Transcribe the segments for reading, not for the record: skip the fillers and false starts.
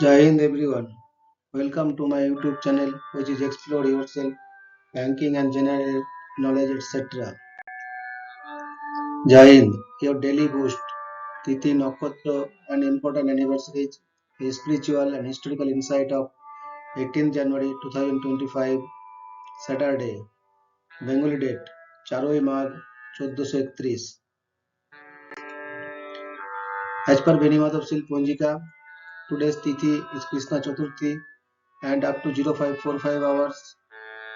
Jai Hind everyone. Welcome to my YouTube channel which is Explore Yourself, Banking and General Knowledge etc. Jai Hind, your daily boost. Tithi, Nakshatra and important anniversaries, a spiritual and historical insight of 18th January 2025, Saturday, Bengali date, 4 March 1431. As per Benimadhavsil Ponjika, today's Tithi is Krishna Chaturthi and up to 0545 hours,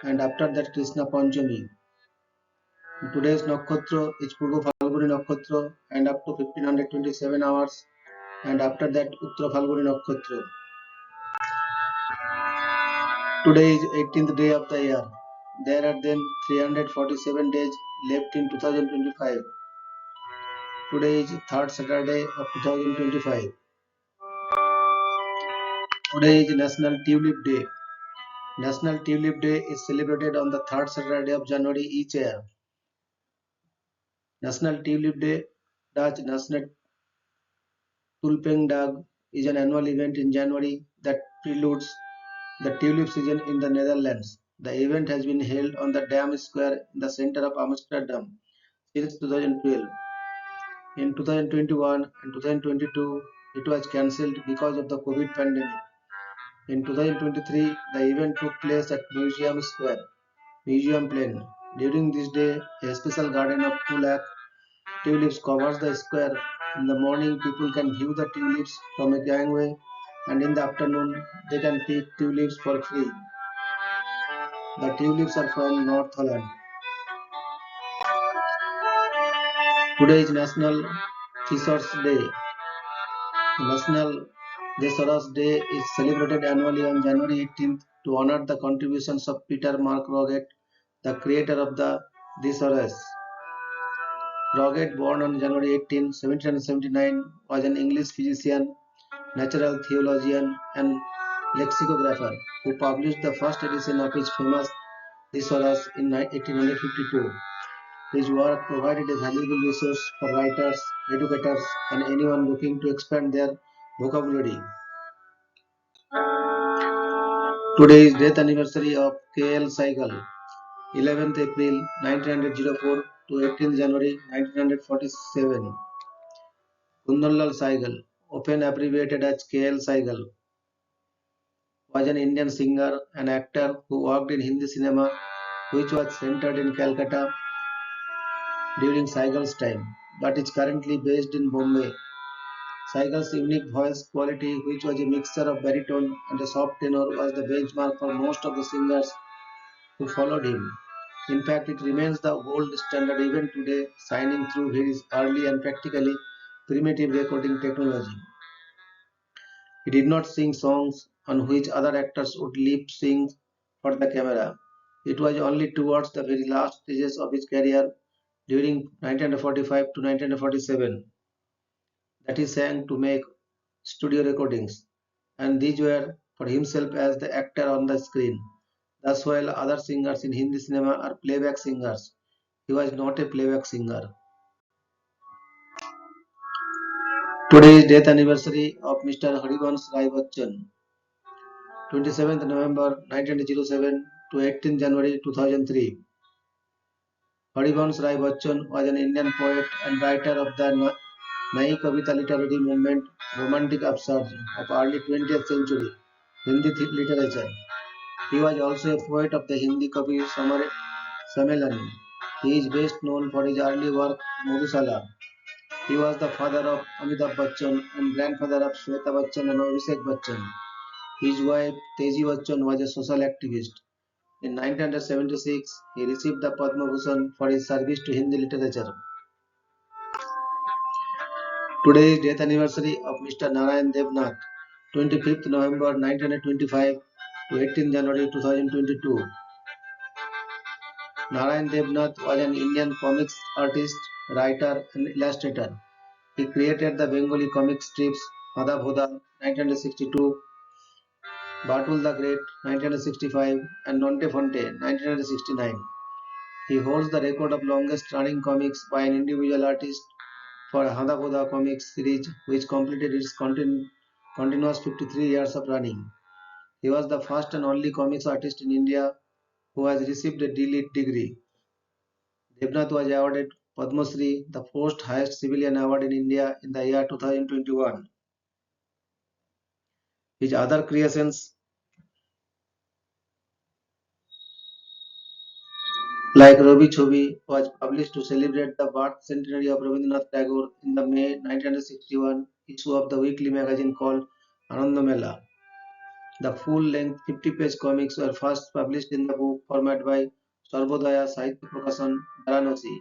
and after that Krishna Panchami. Today's Nakshatra is Purva Phalguni Nakshatra and up to 1527 hours, and after that Uttara Phalguni Nakshatra. Today is 18th day of the year. There are then 347 days left in 2025. Today is third Saturday of 2025. Today is National Tulip Day. National Tulip Day is celebrated on the third Saturday of January each year. National Tulip Day, Dutch National Tulpendag, is an annual event in January that preludes the tulip season in the Netherlands. The event has been held on the Dam Square in the center of Amsterdam since 2012. In 2021 and 2022, it was cancelled because of the COVID pandemic. In 2023, the event took place at Museum Square, Museum Plain. During this day, a special garden of 2 lakh tulips covers the square. In the morning, people can view the tulips from a gangway, and in the afternoon, they can pick tulips for free. The tulips are from North Holland. Today is National Thesaurus Day. National Thesaurus Day is celebrated annually on January 18th to honor the contributions of Peter Mark Roget, the creator of the Thesaurus. Roget, born on January 18, 1779, was an English physician, natural theologian, and lexicographer who published the first edition of his famous Thesaurus in 1852. His work provided a valuable resource for writers, educators, and anyone looking to expand their vocabulary. Today is death anniversary of K.L. Saigal, 11th April 1904 to 18th January 1947. Kundanlal Saigal, often abbreviated as K.L. Saigal, was an Indian singer and actor who worked in Hindi cinema, which was centered in Calcutta during Saigal's time, but is currently based in Bombay. Saigal's unique voice quality, which was a mixture of baritone and a soft tenor, was the benchmark for most of the singers who followed him. In fact, it remains the gold standard even today, shining through his early and practically primitive recording technology. He did not sing songs on which other actors would lip sync for the camera. It was only towards the very last stages of his career, during 1945 to 1947, that he sang to make studio recordings, and these were for himself as the actor on the screen. Thus, while other singers in Hindi cinema are playback singers, he was not a playback singer. Today is death anniversary of Mr. Harivansh Rai Bachchan, 27th November 1907 to 18th January 2003. Harivansh Rai Bachchan was an Indian poet and writer of the Nai Kavita literary movement, romantic upsurge of early 20th century Hindi literature. He was also a poet of the Hindi Kavi Sammelan. He is best known for his early work Madhusala. He was the father of Amitabh Bachchan and grandfather of Shweta Bachchan and Abhishek Bachchan. His wife Teji Bachchan was a social activist. In 1976, he received the Padma Bhushan for his service to Hindi literature. Today is death anniversary of Mr. Narayan Devnath, 25th November 1925 to 18th January 2022. Narayan Devnath was an Indian comics artist, writer, and illustrator. He created the Bengali comic strips Madha Bhoda 1962, Batul the Great 1965, and Nonte Fonte 1969. He holds the record of longest running comics by an individual artist for Hada Boda comics series, which completed its continuous 53 years of running. He was the first and only comics artist in India who has received a D.Litt degree. Devnath was awarded Padma Shri, the fourth highest civilian award in India in the year 2021. His other creations like Robi Chobi was published to celebrate the birth centenary of Rabindranath Tagore in the May 1961 issue of the weekly magazine called Anandamela. The full-length 50-page comics were first published in the book format by Sarvodaya Sahitya Prakashan, Varanasi.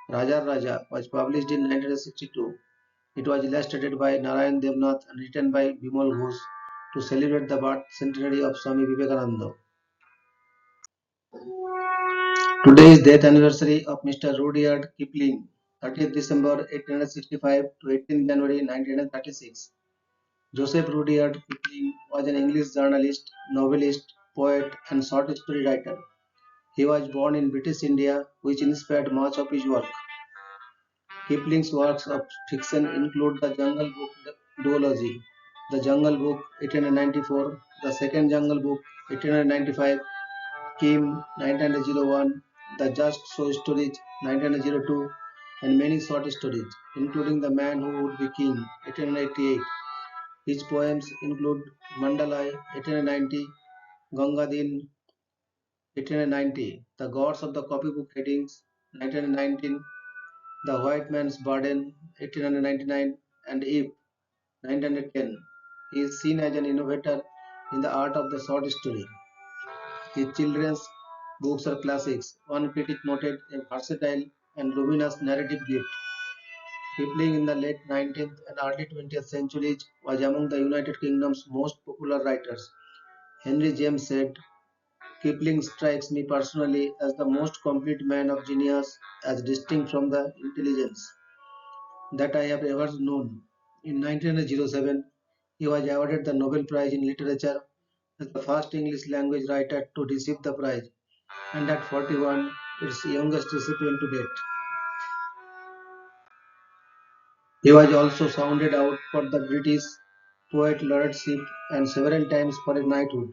Raja Raja was published in 1962. It was illustrated by Narayan Devnath and written by Bimal Ghosh to celebrate the birth centenary of Swami Vivekananda. Today is death anniversary of Mr. Rudyard Kipling, 30th December 1865 to 18th January 1936. Joseph Rudyard Kipling was an English journalist, novelist, poet, and short story writer. He was born in British India, which inspired much of his work. Kipling's works of fiction include The Jungle Book duology, The Jungle Book 1894, The Second Jungle Book 1895, Kim 1901, The Just So Stories 1902, and many short stories, including The Man Who Would Be King 1888. His poems include Mandalai 1890, Gangadin 1890, The Gods of the Copybook Headings 1919, The White Man's Burden 1899, and Eve 1910. He is seen as an innovator in the art of the short story. His children's books are classics. One critic noted a versatile and luminous narrative gift. Kipling in the late 19th and early 20th centuries was among the United Kingdom's most popular writers. Henry James said, Kipling strikes me personally as the most complete man of genius, as distinct from the intelligence that I have ever known. In 1907, he was awarded the Nobel Prize in Literature as the first English language writer to receive the prize, and at 41, its youngest recipient to date. He was also sounded out for the British Poet Laureateship and several times for a knighthood,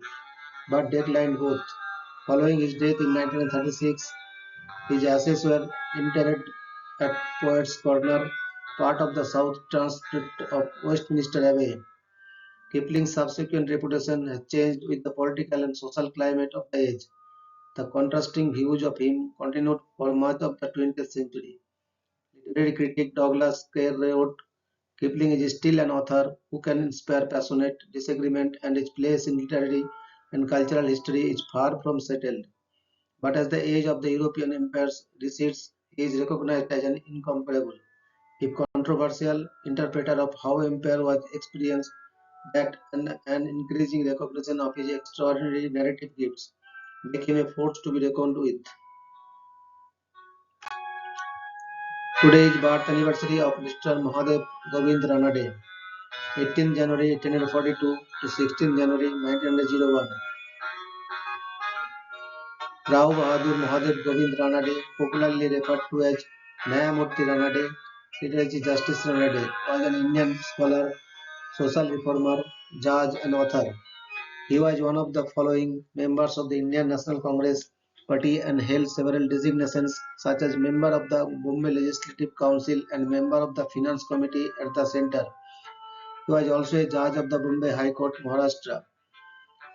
but declined both. Following his death in 1936, his ashes were interred at Poets' Corner, part of the south transcript of Westminster Abbey. Kipling's subsequent reputation has changed with the political and social climate of the age. The contrasting views of him continued for much of the 20th century. Literary critic Douglas Kerr wrote, Kipling is still an author who can inspire passionate disagreement, and his place in literary and cultural history is far from settled. But as the age of the European empires recedes, he is recognized as an incomparable, if controversial, interpreter of how empire was experienced, that an increasing recognition of his extraordinary narrative gifts make him a force to be reckoned with. Today is birth anniversary of Mr. Mahadev Govind Ranade, 18th January 1842 to 16th January 1901. Rao Bahadur Mahadev Govind Ranade, popularly referred to as Nyayamurthy Ranade, Literary Justice Ranade, was an Indian scholar, social reformer, judge, and author. He was one of the following members of the Indian National Congress Party and held several designations such as member of the Bombay Legislative Council and member of the Finance Committee at the centre. He was also a judge of the Bombay High Court, Maharashtra.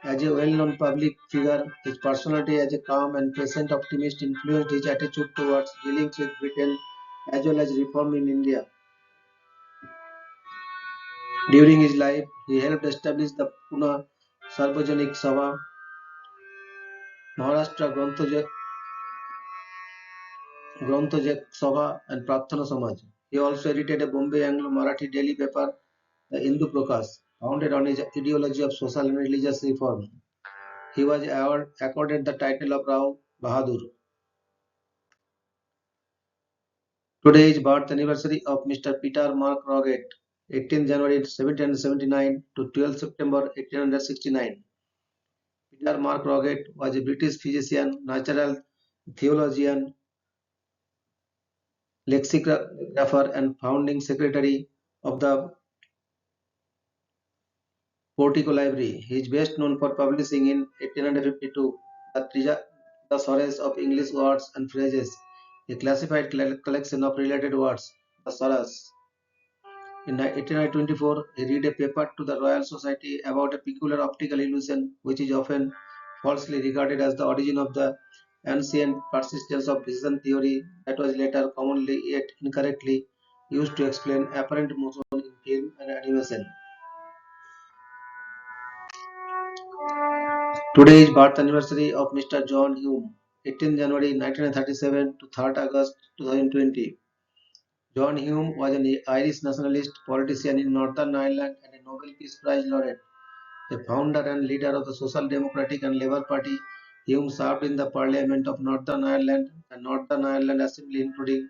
As a well-known public figure, his personality as a calm and patient optimist influenced his attitude towards dealings with Britain as well as reform in India. During his life, he helped establish the Pune Sarvajanik Sabha, Maharashtra Granthojak Sabha, and Prarthana Samaj. He also edited a Bombay Anglo-Marathi daily paper, the Hindu Prakash, founded on his ideology of social and religious reform. He was accorded the title of Rao Bahadur. Today is birth anniversary of Mr. Peter Mark Roget, 18 January 1779 to 12 September 1869. Peter Mark Roget was a British physician, natural theologian, lexicographer, and founding secretary of the Portico Library. He is best known for publishing in 1852 the Thesaurus of English Words and Phrases, a classified collection of related words, the Thesaurus. In 1824, he read a paper to the Royal Society about a peculiar optical illusion, which is often falsely regarded as the origin of the ancient persistence of vision theory that was later commonly yet incorrectly used to explain apparent motion in film and animation. Today is birth anniversary of Mr. John Hume, 18 January 1937 to 3rd August 2020. John Hume was an Irish nationalist politician in Northern Ireland and a Nobel Peace Prize laureate. A founder and leader of the Social Democratic and Labour Party, Hume served in the Parliament of Northern Ireland and Northern Ireland Assembly, including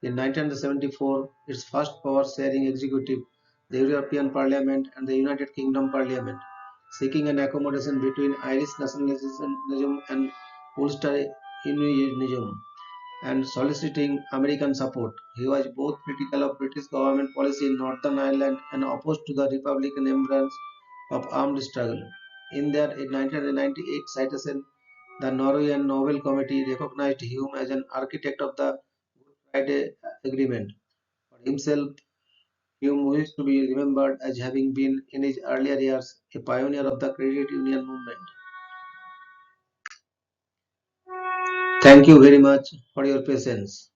in 1974 its first power-sharing executive, the European Parliament and the United Kingdom Parliament, seeking an accommodation between Irish nationalism and Ulster unionism and soliciting American support. He was both critical of British government policy in Northern Ireland and opposed to the Republican embrace of armed struggle. In their 1998 citation, the Norwegian Nobel Committee recognized Hume as an architect of the Good Friday Agreement. For himself, Hume wished to be remembered as having been, in his earlier years, a pioneer of the credit union movement. Thank you very much for your patience.